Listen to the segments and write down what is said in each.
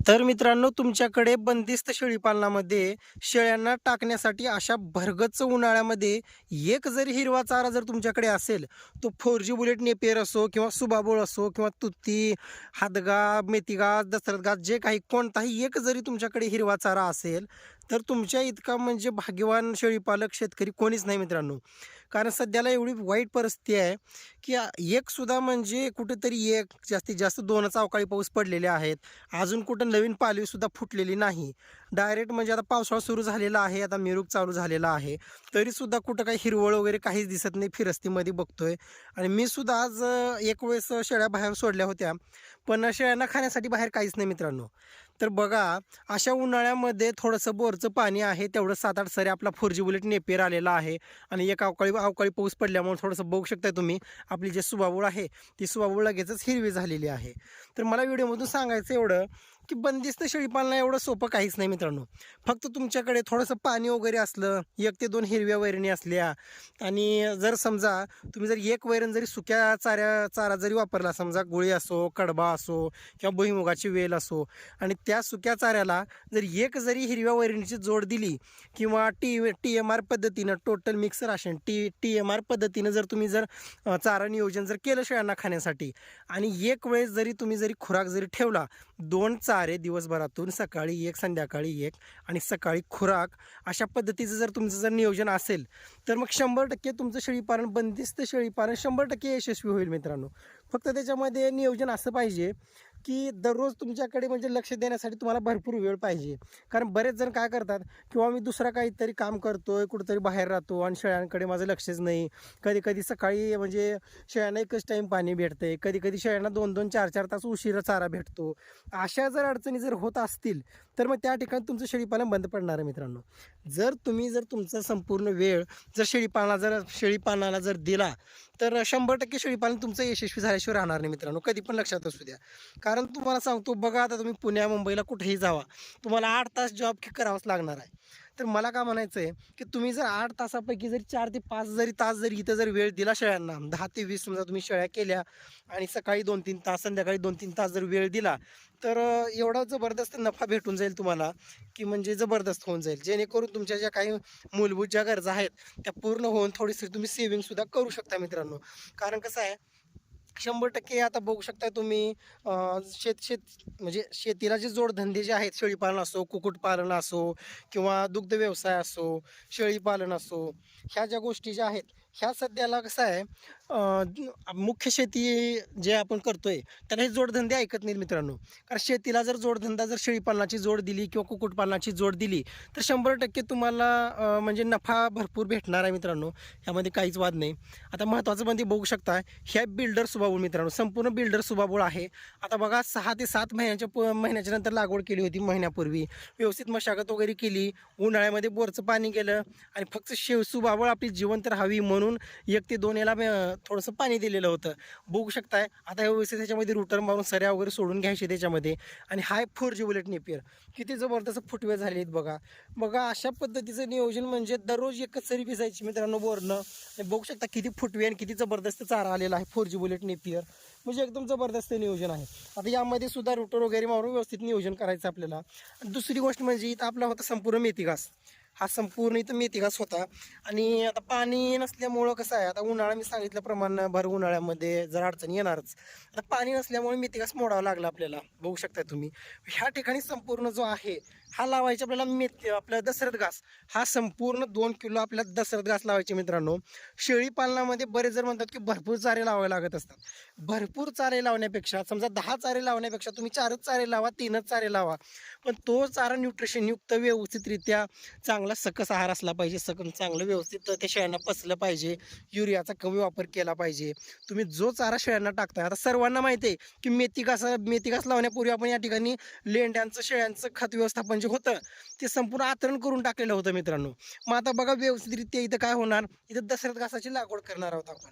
तर मित्रांनो, तुमच्याकडे बंदिस्त शेळीपालनामध्ये शेळ्यांना टाकण्यासाठी अशा भरगच्च उन्हाळ्यामध्ये एक जरी हिरवा चारा जर तुमच्याकडे असेल, तो 4G बुलेट नेपियर असो किंवा सुबाबूळ असो किंवा तुती, हादगा, मेथीघास, दशरथघास जे काही कोणताही एक जरी तुमच्याकडे हिरवा चारा असेल, तर तुमच्या इतका म्हणजे भाग्यवान शेळीपालक शेतकरी कोणीच नाही मित्रांनो. कारण सध्याला एवढी वाईट परिस्थिती आहे, की एक सुद्धा म्हणजे कुठेतरी एक जास्तीत जास्त 2च अवकाळी पाऊस पडलेले आहेत. अजून कुठं नवीन पालवीसुद्धा फुटलेली नाही. डायरेक्ट म्हणजे आता पावसाळा सुरू झालेला आहे, आता मिरूग चालू झालेला आहे. तरीसुद्धा कुठं काही हिरवळ वगैरे काहीच दिसत नाही. फिरस्तीमध्ये बघतोय आणि मी सुद्धा आज एक वेळेस शेळ्या बाहेर सोडल्या होत्या. पण शेळ्यांना खाण्यासाठी बाहेर काहीच नाही मित्रांनो. तर बघा, अशा उन्हाळ्यामध्ये थोडंसं बोरचं पाणी आहे, तेवढं 7-8 सरी आपला 4G बुलेट नेपियर आलेला आहे आणि एक अवकाळी अवकाळी पाऊस पडल्यामुळे थोडंसं बघू शकताय तुम्ही, आपली जे सुबाबूळ आहे, ती सुबाबूळ लगेचच हिरवी झालेली आहे. तर मला व्हिडिओमधून सांगायचं एवढं, की बंदिस्त शेळीपालन एवढं सोपं काहीच नाही मित्रांनो. फक्त तुमच्याकडे थोडंसं पाणी वगैरे असलं, 1 ते 2 हिरव्या वैरणी असल्या आणि जर समजा तुम्ही जर एक वैरण जरी सुक्या चारा जरी वापरला, समजा गुळी असो, कडबा असो किंवा भुईमुगाची वेल असो आणि त्या सुक्या चाऱ्याला जर एक जरी हिरव्या वैरणीची जोड दिली किंवा TMR पद्धतीनं, टोटल मिक्स राशन TMR पद्धतीनं जर तुम्ही चारा नियोजन जर केलं शेळ्यांना खाण्यासाठी आणि एक वेळेस जरी तुम्ही खुराक जरी ठेवला, 2 चारे दिवसभरातून, सकाळी 1 संध्याकाळी 1 आणि सकाळी खुराक, अशा पद्धतीचं जर तुमचं जर नियोजन असेल, तर मग 100% तुमचं शेळीपालन, बंदिस्त शेळीपालन 100% यशस्वी होईल मित्रांनो. फक्त त्याच्यामध्ये नियोजन असं पाहिजे, की दररोज तुमच्याकडे म्हणजे लक्ष देण्यासाठी तुम्हाला भरपूर वेळ पाहिजे. कारण बरेच जण काय करतात, किंवा मी दुसरा काहीतरी काम करतोय, कुठेतरी बाहेर राहतो आणि शेळ्यांकडे माझं लक्षच नाही. कधी-कधी सकाळी म्हणजे शेळ्यांना एकच टाईम पाणी भेटतंय, कधी-कधी शेळ्यांना 2-2, 4-4 तास उशिरा चारा भेटतो. अशा जर अडचणी जर होत असतील, तर मग त्या ठिकाणी तुमचं शेळीपालन बंद पडणार आहे मित्रांनो. जर तुमचा संपूर्ण वेळ शेळीपालनाला जर दिला, तर 100% शेळीपालन तुमचं यशस्वी झाल्याशिवाय राहणार नाही मित्रांनो. कधी पण लक्षात असू द्या. कारण तुम्हाला सांगतो बघा, आता तुम्ही पुण्या मुंबईला कुठेही जावा, तुम्हाला 8 तास जॉब करावाच लागणार आहे. तर मला काय म्हणायचं आहे, की तुम्ही जर 8 तासापैकी जरी 4 ते 5 तास जरी इथं जर वेळ दिला शेळ्यांना, 10 ते 20 समजा तुम्ही शेळ्या केल्या आणि सकाळी 2-3 तास, संध्याकाळी 2-3 तास जर वेळ दिला, तर एवढा जबरदस्त नफा भेटून जाईल तुम्हाला, की म्हणजे जबरदस्त होऊन जाईल. जेणेकरून तुमच्या ज्या काही मूलभूत ज्या गरजा आहेत, त्या पूर्ण होऊन थोडीशी तुम्ही सेव्हिंगसुद्धा करू शकता मित्रांनो. कारण कसं आहे, 100% आता बघू शकता तुम्ही, शेत शेत म्हणजे शेतीला जे जोडधंदे जे आहेत, शेळीपालन असो, कुक्कुटपालन असो किंवा दुग्ध व्यवसाय असो, शेळीपालन असो, ह्या ज्या गोष्टी ज्या आहेत, ह्या सध्याला कसं आहे, मुख्य शेती जे आपण करतोय, त्याला हे जोडधंदे ऐकत नाहीत मित्रांनो. कारण शेतीला जर जोडधंदा, जर शेळीपालनाची जोड दिली किंवा कुक्कुटपालनाची जोड दिली, तर 100% तुम्हाला म्हणजे नफा भरपूर भेटणार आहे मित्रांनो. ह्यामध्ये काहीच वाद नाही. आता महत्त्वाचं म्हणजे बघू शकता, ह्या बिल्डर सुबाबूळ मित्रांनो, संपूर्ण बिल्डर सुबाबूळ आहे. आता बघा, 6 ते 7 महिन्याच्या नंतर लागवड केली होती, महिन्यापूर्वी व्यवस्थित मशागत वगैरे केली, उन्हाळ्यामध्ये बोरचं पाणी गेलं आणि फक्त सुबाबूळ आपली जिवंत राहावी म्हणून 1 ते 2 याला थोडंसं पाणी दिलेलं होतं. बघू शकताय आता व्यवस्थित त्याच्यामध्ये रुटर मारून सऱ्या वगैरे सोडून घ्यायचे त्याच्यामध्ये. आणि हाय 4G बुलेट नेपियर, किती जबरदस्त फुटवे झाले आहेत बघा. बघा, अशा पद्धतीचं नियोजन म्हणजे दररोज एकच सरी भिजायची मित्रांनो बोरनं. बघू शकता किती फुटवे आणि किती जबरदस्त चारा आलेला आहे 4G बुलेट नेपियर. म्हणजे एकदम जबरदस्त नियोजन आहे. आता यामध्ये सुद्धा रुटर वगैरे मारून व्यवस्थित नियोजन करायचं आपल्याला. दुसरी गोष्ट म्हणजे इथं आपला होता संपूर्ण मेथी घास. हा संपूर्ण इथं मेथी घास होता आणि आता पाणी नसल्यामुळं कसं आहे, आता उन्हाळा मी सांगितल्याप्रमाणे भर उन्हाळ्यामध्ये जर अडचणी येणारच. आता पाणी नसल्यामुळे मेथी घास मोडावा लागला आपल्याला, बघू शकता तुम्ही. ह्या ठिकाणी संपूर्ण जो आहे हा लावायचा आपल्याला आपला दशरथ घास. हा संपूर्ण 2 किलो आपल्याला दशरथ घास लावायचे मित्रांनो. शेळी पालनामध्ये बरेच जण म्हणतात की भरपूर चारे लावावे लागत असतात. भरपूर चारे लावण्यापेक्षा, समजा 10 चारे लावण्यापेक्षा तुम्ही 4च चारे लावा, 3च चारे लावा. पण तो चारा न्यूट्रिशनयुक्त, व्यवस्थितरित्या चांगला सकस आहार असला पाहिजे, चांगलं व्यवस्थित त्या शेळ्यांना पचलं पाहिजे, युरियाचा कमी वापर केला पाहिजे. तुम्ही जो चारा शेळ्यांना टाकताय, आता सर्वांना माहिती आहे की मेथी घास लावण्यापूर्वी आपण या ठिकाणी लेंड्यांचं, शेळ्यांचं खत व्यवस्थापन जे होतं ते संपूर्ण आतरण करून टाकलेलं होतं मित्रांनो. मग आता बघा व्यवस्थितरित्या इथं काय होणार, इथं दशरथ घासाची लागवड करणार आहोत आपण.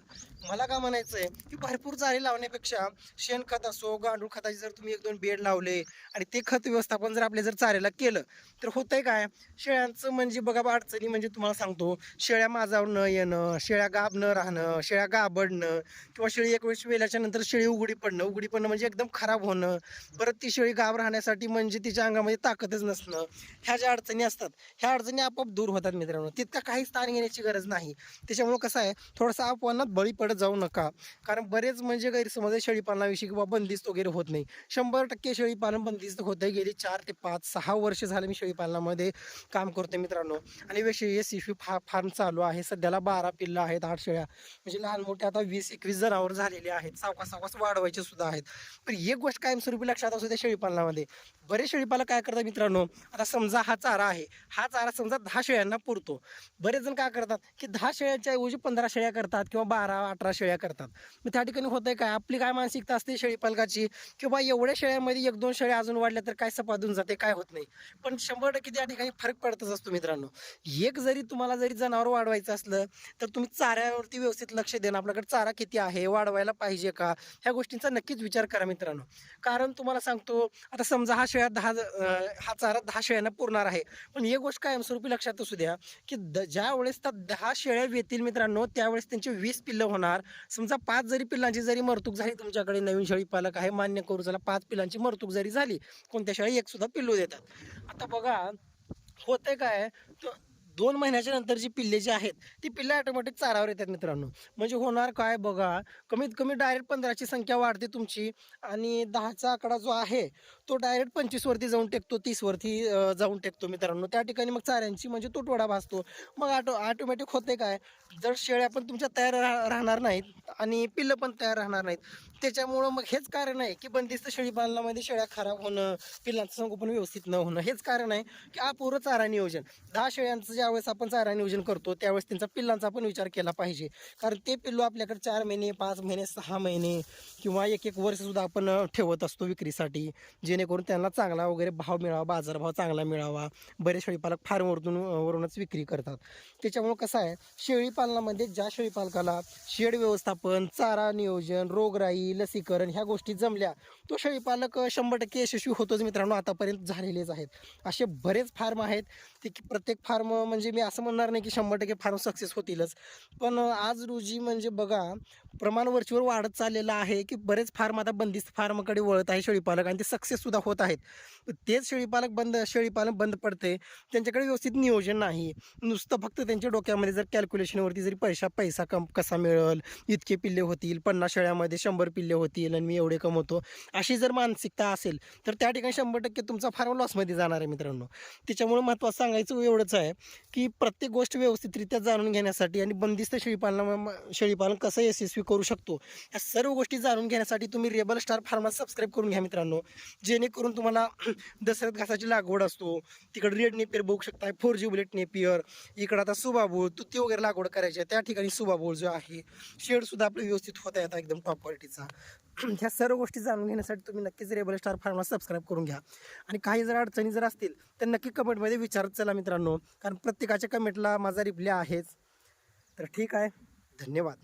मला काय म्हणायचं आहे, की भरपूर चारे लावण्यापेक्षा शेणखत असो, गांडूळ खताचे जर तुम्ही 1-2 बेड लावले आणि ते खत व्यवस्थापन जर आपल्या जर चाऱ्याला केलं, तर होतंय काय, शेळ्यांचं म्हणजे बघा अडचणी म्हणजे तुम्हाला सांगतो, शेळ्या माझावर न येणं, शेळ्या गाब न राहणं, शेळ्या गाबडणं किंवा शेळी एक वेळेस वेल्याच्या नंतर शेळी उघडी पडणं म्हणजे एकदम खराब होणं. परत ती शेळी गाब राहण्यासाठी म्हणजे तिच्या अंगामध्ये ताकदच नसणं. ह्या ज्या अडचणी असतात, ह्या अडचणी आपोआप दूर होतात मित्रांनो. तितका काहीच ताण घेण्याची गरज नाही. त्याच्यामुळं कसं आहे, थोडंसं अफवांना बळी पडत जाऊ नका. कारण बरेच म्हणजे गैरसमज आहे शेळीपालनाविषयी किंवा बंदिस्त वगैरे होत नाही. 100% शेळीपालन बंदिस्त होतंय. गेली 4 ते 5, 6 वर्ष झालं मी शेळीपालनामध्ये काम करतोय मित्रांनो. आणि यशस्वी फार्म चालू आहे. सध्याला 12 पिल्लं आहेत, 8 शेळ्या म्हणजे लहान मोठे आता 20-21 जनावर झालेले आहेत. सावकाश वाढवायचे सुद्धा आहेत. पण एक गोष्ट कायमस्वरूपी लक्षात असू द्या शेळीपालनामध्ये. बरेच शेळीपालक काय करतात मित्रांनो, आता समजा हा चारा आहे, हा चारा समजा 10 शेळ्यांना पुरतो. बरेच जण काय करतात की 10 शेळ्यांच्या ऐवजी 15 शेळ्या करतात किंवा 12-18 शेळ्या करतात. मग त्या ठिकाणी होतंय काय, आपली काय मानसिकता असते शेळीपालकाची की बा एवढ्या शेळ्यामध्ये 1-2 शेळ्या अजून वाढल्या तर काय सपादून जाते, काय होत नाही. पण 100% त्या ठिकाणी फरक पडतच असतो मित्रांनो. एक जरी तुम्हाला जनावर वाढवायचं असलं तर तुम्ही चाऱ्यावरती व्यवस्थित लक्ष देणं, आपल्याकडे चारा किती आहे, वाढवायला पाहिजे का, ह्या गोष्टींचा नक्कीच विचार करा मित्रांनो. कारण तुम्हाला सांगतो, आता समजा हा चारा 10 शेळ्यांना पुरणार आहे. पण एक गोष्ट कायमस्वरूपी लक्षात असू द्या की ज्या वेळेस त्या 10 शेळ्या येतील मित्रांनो, त्यावेळेस त्यांची 20 पिल्लं होणार. समजा 5 जरी पिल्लांची जरी मरतूक झाली, तुमच्याकडे नवीन शेळीपालक आहे मान्य करू चला, 5 पिल्लांची मरतूक जरी झाली, कोणत्या शेळ्या एक सुद्धा पिल्लू देतात. आता बघा होतंय काय, 2 महिन्याच्या नंतर जी पिल्ले जी आहेत ती पिल्ले ऑटोमॅटिक चारावर येतात मित्रांनो. म्हणजे होणार काय बघा, कमीत कमी डायरेक्ट 15ची संख्या वाढते तुमची आणि 10चा आकडा जो आहे तो डायरेक्ट 25 वरती जाऊन टेकतो, 30 वरती जाऊन टेकतो मित्रांनो. त्या ठिकाणी मग चाऱ्यांची म्हणजे तुटवडा भासतो. मग ऑटोमॅटिक होते काय, जर शेळ्या पण तुमच्या तयार राहणार नाहीत आणि पिल्लं पण तयार राहणार नाहीत. त्याच्यामुळं मग हेच कारण आहे की बंदिस्त शेळीपालनामध्ये शेळ्या खराब होणं, पिल्लांचं संगोपन व्यवस्थित न होणं, हेच कारण आहे की अपुरं चारा नियोजन. 10 शेळ्यांचं ज्यावेळेस आपण चारा नियोजन करतो त्यावेळेस त्यांचा पिल्लांचा पण विचार केला पाहिजे. कारण ते पिल्लू आपल्याकडे 4 महिने, 5 महिने, 6 महिने किंवा 1-1 वर्षसुद्धा आपण ठेवत असतो विक्रीसाठी, जेणेकरून त्यांना चांगला वगैरे भाव मिळावा, बाजारभाव चांगला मिळावा. बरेच शेळीपालक वरूनच विक्री करतात. त्याच्यामुळं कसं आहे, शेळीपालनामध्ये ज्या शेळीपालकाला शेड व्यवस्थापन, चारा नियोजन, रोगराई, लसीकरण ह्या गोष्टी जमल्या, तो शेळीपालक 100% यशस्वी होतोच मित्रांनो. आतापर्यंत झालेलेच आहेत. असे बरेच फार्म आहेत ते प्रत्येक फार्म म्हणजे मी असं म्हणणार नाही की 100% फार्म सक्सेस होतीलच. पण आज रोजी म्हणजे बघा प्रमाण वरचीवर वाढत चाललेलं आहे की बरेच फार्म आता बंदिस्त फार्मकडे वळत आहे शेळीपालक आणि ते सक्सेससुद्धा होत आहेत. तेच शेळीपालन बंद पडते, त्यांच्याकडे व्यवस्थित नियोजन नाही. नुसतं फक्त त्यांच्या डोक्यामध्ये जर कॅल्क्युलेशनवरती जरी पैसा कसा मिळेल, इतके पिल्ले होतील, 50 शेळ्यामध्ये 100 पिल्ले होतील आणि मी एवढे कमवतो, अशी जर मानसिकता असेल तर त्या ठिकाणी 100% तुमचा फार्म लॉसमध्ये जाणार आहे मित्रांनो. त्याच्यामुळे महत्त्वाचं सांगायचं एवढंच आहे की प्रत्येक गोष्ट व्यवस्थितरित्या जाणून घेण्यासाठी आणि बंदिस्त शेळीपालन कसं यशस्वी करू शकतो, या सर्व गोष्टी जाणून घेण्यासाठी तुम्ही रेबल स्टार फार्मला सबस्क्राईब करून घ्या मित्रांनो. जेणेकरून तुम्हाला दशरथ घासाची लागवड असतो, तिकडे रेड नेपियर बघू शकता, 4G बुलेट नेपियर, इकडं आता सुबाबूळ, तुती वगैरे लागवड करायची आहे, त्या ठिकाणी सुबाबूळ जो आहे, शेडसुद्धा आपलं व्यवस्थित होता येतात एकदम टॉप क्वालिटीचा. ह्या सर्व गोष्टी जाणून घेण्यासाठी तुम्ही नक्कीच रेबल स्टार फार्मला सबस्क्राईब करून घ्या. आणि काही जर अडचणी जर असतील तर नक्की कमेंटमध्ये विचारत चला मित्रांनो, कारण प्रत्येकाच्या कमेंटला माझा रिप्लाय आहेच. तर ठीक आहे, धन्यवाद.